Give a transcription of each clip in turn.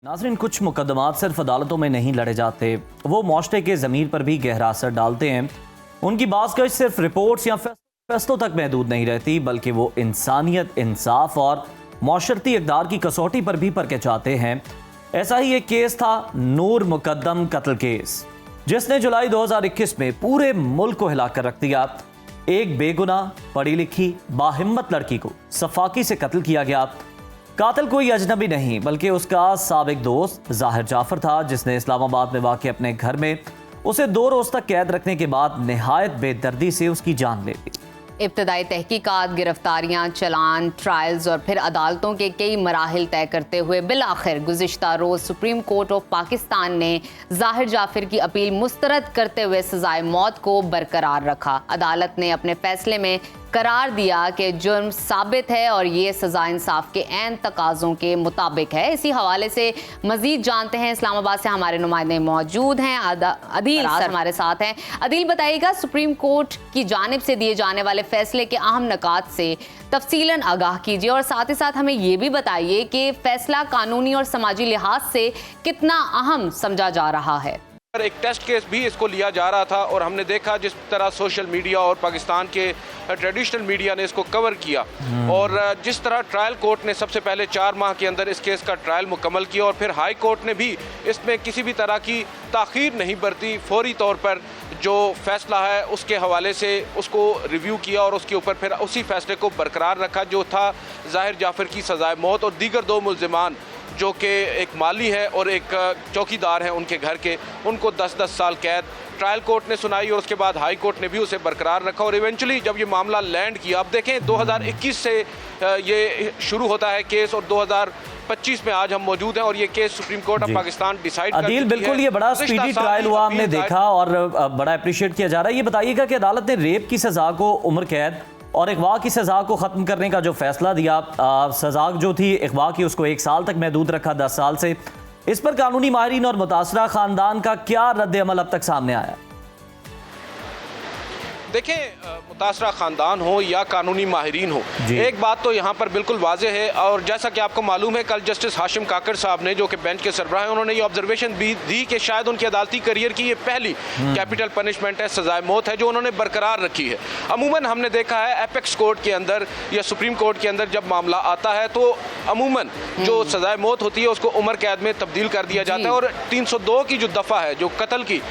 नाज़रीन, कुछ मुकदमात सिर्फ अदालतों में नहीं लड़े जाते, वो माशरे के ज़मीर पर भी गहरा असर डालते हैं। उनकी बाज़ सिर्फ रिपोर्ट्स या फैसलों तक महदूद नहीं रहती, बल्कि वो इंसानियत, इंसाफ और माशरती इक़दार की कसौटी पर भी परखे जाते हैं। ऐसा ही एक केस था नूर मुकद्दम कत्ल केस, जिसने जुलाई 2021 में पूरे मुल्क को हिलाकर रख दिया। एक बेगुनाह, पढ़ी लिखी, बाहिम्मत लड़की को सफाकी से कत्ल किया गया। कातिल कोई अजनबी नहीं बल्कि उसका साबिक दोस्त ज़ाहिर जाफर था, जिसने इस्लामाबाद में वाक़ अपने घर में उसे 2 रोज़ तक कैद रखने के बाद निहायत बेदर्दी से उसकी जान ले ली। इब्तदाई तहकीकात, गिरफ्तारियां, चलान, ट्रायल्स और फिर अदालतों के कई मराहिल तय करते हुए बिलाखिर गुज़िश्ता रोज़ सुप्रीम कोर्ट ऑफ पाकिस्तान ने ज़ाहिर जाफर की अपील मुस्तरद करते हुए सज़ाए मौत को बरकरार रखा। अदालत ने अपने फैसले में करार दिया कि जुर्म साबित है और ये सज़ा इंसाफ के ऐन तकाज़ों के मुताबिक है। इसी हवाले से मज़ीद जानते हैं, इस्लामाबाद से हमारे नुमाइंदे मौजूद हैं। अदील सर हमारे साथ हैं। अदील, बताइएगा, सुप्रीम कोर्ट की जानिब से दिए जाने वाले फैसले के अहम निकात से तफसीलन आगाह कीजिए और साथ ही साथ हमें ये भी बताइए कि फैसला कानूनी और समाजी लिहाज से कितना अहम समझा जा रहा है। एक टेस्ट केस भी इसको लिया जा रहा था और हमने देखा जिस तरह सोशल मीडिया और पाकिस्तान के ट्रेडिशनल मीडिया ने इसको कवर किया और जिस तरह ट्रायल कोर्ट ने सबसे पहले 4 माह के अंदर इस केस का ट्रायल मुकम्मल किया और फिर हाई कोर्ट ने भी इसमें किसी भी तरह की ताख़ीर नहीं बरती, फौरी तौर पर जो फैसला है उसके हवाले से उसको रिव्यू किया और उसके ऊपर फिर उसी फैसले को बरकरार रखा, जो था ज़ाहिर जाफर की सज़ाए मौत और दीगर 2 मुल्ज़िमान जो कि एक माली है और एक चौकीदार है उनके घर के, उनको 10-10 साल कैद ट्रायल कोर्ट ने सुनाई और उसके बाद हाई कोर्ट ने भी उसे बरकरार रखा। और इवेंचुअली जब ये मामला लैंड किया, अब देखें 2021 से ये शुरू होता है केस और 2025 में आज हम मौजूद हैं और ये case supreme court of Pakistan decide कर चुकी है। बिल्कुल, ये बड़ा स्पीडी ट्रायल हुआ, हमने देखा और बड़ा अप्रिशिएट किया जा रहा है। ये बताइएगा कि अदालत ने रेप की सज़ा को उम्र कैद और अगवा की सज़ा को ख़त्म करने का जो फैसला दिया, सज़ा जो थी अगवा की उसको 1 साल तक महदूद रखा 10 साल से। इस पर कानूनी माहिरीन और मुतासरा ख़ानदान का क्या रद्द अमल अब तक सामने आया? देखें, मुतासरा ख़ानदान हो या कानूनी माहिरीन हो, एक बात तो यहाँ पर बिल्कुल वाज़ेह है और जैसा कि आपको मालूम है, कल जस्टिस हाशिम काकर साहब ने, जो कि बेंच के सरबराह हैं, उन्होंने ये ऑब्जर्वेशन भी दी कि शायद उनके अदालती करियर की ये पहली कैपिटल पनिशमेंट है, सज़ाए मौत है, जो उन्होंने बरकरार रखी है। अमूमन हमने देखा है एपेक्स कोर्ट के अंदर या सुप्रीम कोर्ट के अंदर जब मामला आता है तो अमूमन जो सज़ाए मौत होती है उसको उम्र कैद में तब्दील कर दिया जाता है और 302 की जो दफ़ा है, जो कत्ल की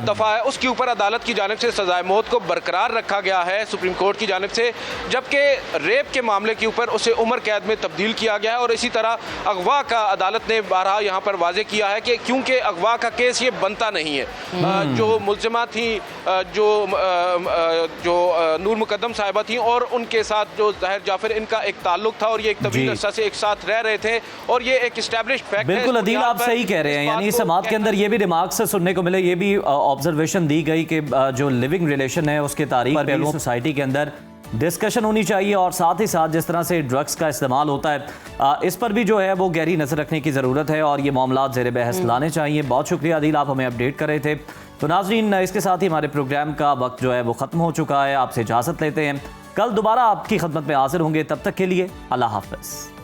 दफ़ा है, उसके ऊपर अदालत की जानिब से सज़ाए मौत को बरकरार रखा गया है सुप्रीम कोर्ट की जानिब से, जबकि रेप के मामले के ऊपर उसे उम्र कैद में तब्दील किया गया है। और इसी तरह अगवा का अदालत ने बारहा यहाँ पर वाजे किया है कि क्योंकि अगवा का केस ये बनता नहीं है, जो मुल्ज़िमा थी, जो नूर मुकद्दम साहिबा थी और उनके साथ जो ज़ाहिर जाफर, इनका एक ताल्लुक था और ये एक तवील अरसा से एक साथ रह रहे थे और ये एक एस्टैब्लिश्ड फैक्ट है। बिल्कुल अदील, आप सही कह रहे हैं। यानी समाज के अंदर ये भी रिमार्क से सुनने को मिले, ये भी ऑब्जर्वेशन दी गई कि जो लिविंग रिलेशन है उसके तारीख पर सोसाइटी के अंदर डिस्कशन होनी चाहिए और साथ ही साथ जिस तरह से ड्रग्स का इस्तेमाल होता है इस पर भी जो है वो गहरी नज़र रखने की ज़रूरत है और ये मामला ज़ेर बहस लाने चाहिए। बहुत शुक्रिया अदील, आप हमें अपडेट कर रहे थे। तो नाज़रीन, इसके साथ ही हमारे प्रोग्राम का वक्त जो है वो ख़त्म हो चुका है। आपसे इजाज़त लेते हैं, कल दोबारा आपकी खिदमत में हाजिर होंगे। तब तक के लिए अल्लाह हाफ़िज़।